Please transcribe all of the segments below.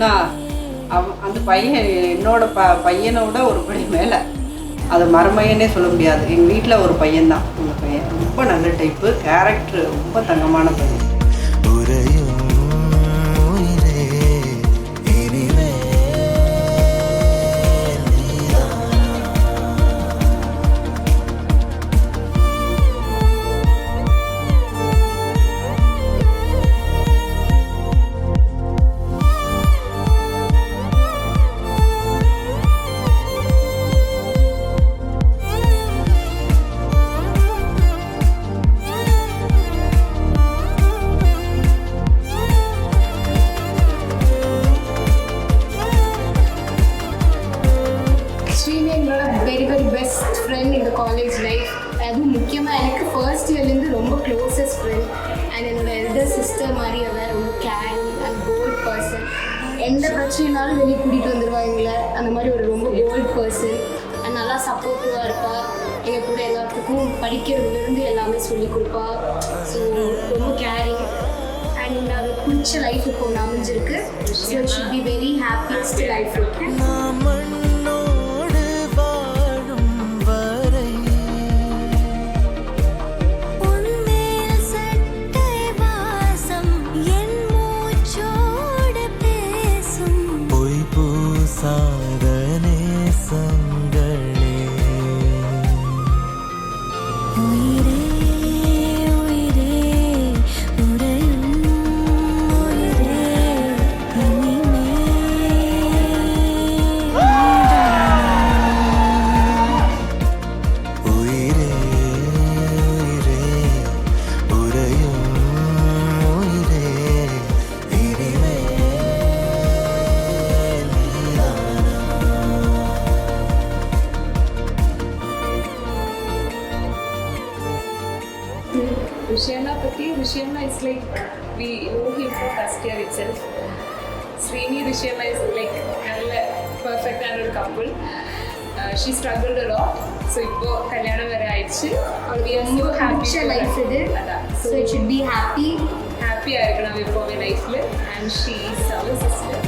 இன்னும் அந்த பையன் என்னோட பையனோட ஒரு படி மேலே, அது மருமையனே சொல்ல முடியாது. எங்கள் வீட்டில் ஒரு பையன்தான். அந்த பையன் ரொம்ப நல்ல டைப்பு, கேரக்டர் ரொம்ப தங்கமான பையன். வெரி வெரி பெஸ்ட் ஃப்ரெண்ட் இந்த காலேஜ் லைஃப். அதுவும் முக்கியமாக எனக்கு ஃபர்ஸ்ட் இயர்லேருந்து ரொம்ப க்ளோசஸ்ட் ஃப்ரெண்ட். அண்ட் என்னோட எல்டர் சிஸ்டர் மாதிரி அவள் ரொம்ப கேரிங் அண்ட் கோல்ட் பர்சன். எந்த பிரச்சனைனாலும் வெளியே கூட்டிகிட்டு வந்துடுவாங்கள, அந்த மாதிரி ஒரு ரொம்ப கோல்ட் பர்சன். அண்ட் நல்லா சப்போர்ட்டிவாக இருப்பாள். எங்கள் கூட எல்லாத்துக்கும் படிக்கிறதுலேருந்து எல்லாமே சொல்லிக் கொடுப்பா. ஸோ ரொம்ப கேரிங் அண்ட் அது பிடிச்ச லைஃப் இப்போ ஒன்று அமைஞ்சிருக்கு. So it should be very happiest life இருக்கு. Rishyama is like, we know him from first year itself. Srini Rishyama is like perfect and a couple. She struggled a lot. So இப்போ கல்யாணம் வேற ஆயிடுச்சு. We are so happy life இது. So it should be happy. Happy இருக்கணும் எப்போவே லைஃப்ல. And she is our sister.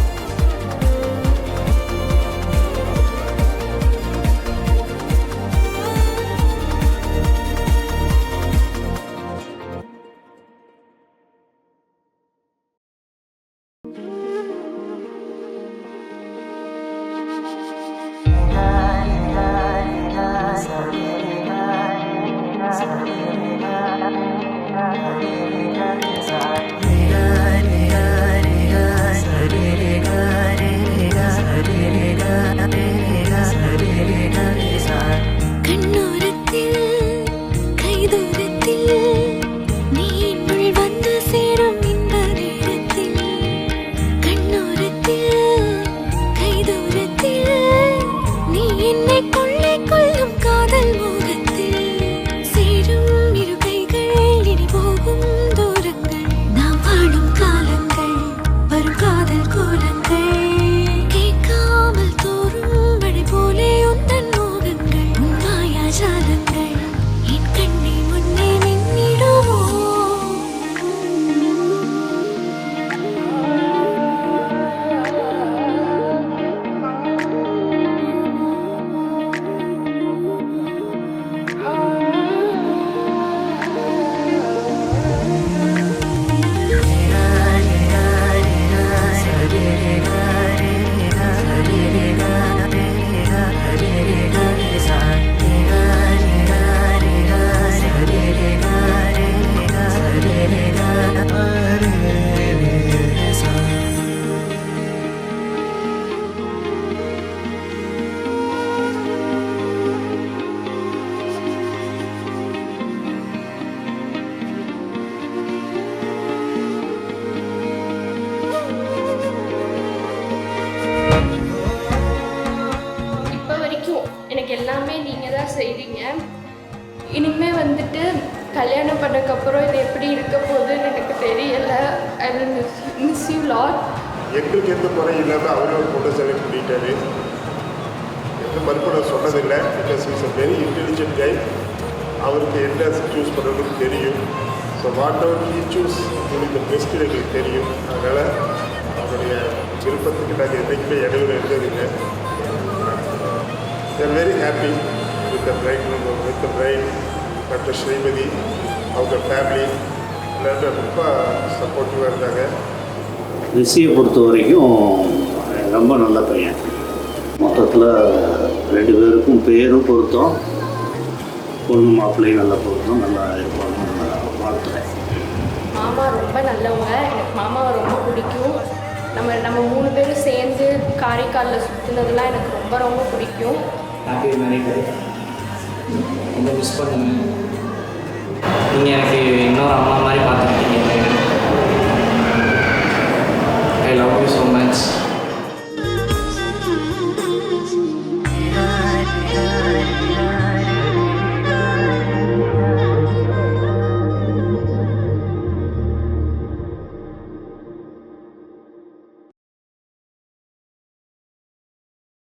செய்றீங்க. இனிமே வந்துட்டு கல்யாணம் பண்ணக்கப்புறம் இது எப்படி இருக்க போகுதுன்னு எனக்கு தெரியல. I will miss you lot. எங்களுக்கு எந்த குறை இல்லாமல் அவரே ஒரு பொண்ணை செலக்ட் பண்ணிட்டாரு. எந்த மறுப்பு நான் சொன்னதில்லை. Because is a very intelligent guy. அவருக்கு என்ன சூஸ் பண்ணுறதுன்னு தெரியும். So whatever he choose உங்களுக்கு பெஸ்ட்டு எங்களுக்கு தெரியும். அதனால் அவரோட அவருடைய விருப்பத்துக்கு நாங்கள் என்றைக்குமே இடையூறு இருந்ததில்லை. They're very happy with the bride doctor Srimathi, அவங்க ஃபேமிலி எல்லாரும் ரொம்ப சப்போர்ட்டிவாக இருந்தாங்க. ரிஷியை பொறுத்த வரைக்கும் ரொம்ப நல்ல பையன். மொத்தத்தில் 2 பேருக்கும் பேரும் பொருத்தம், பொண்ணு மாப்பிள்ளையும் நல்ல பொருத்தம், நல்லா இருப்பாங்க. வாழ்த்துறேன். மாமா ரொம்ப நல்லவங்க. எனக்கு மாமாவை ரொம்ப பிடிக்கும். நம்ம 3 பேரும் சேர்ந்து காரைக்காலில் சுற்றுனதுலாம் எனக்கு ரொம்ப ரொம்ப பிடிக்கும். Happy married life. ரொம்ப மிஸ் பண்ணுவேன். நீங்கள் எனக்கு இன்னொரு அம்மா மாதிரி பார்த்துக்கிட்டீங்க. I love you so much.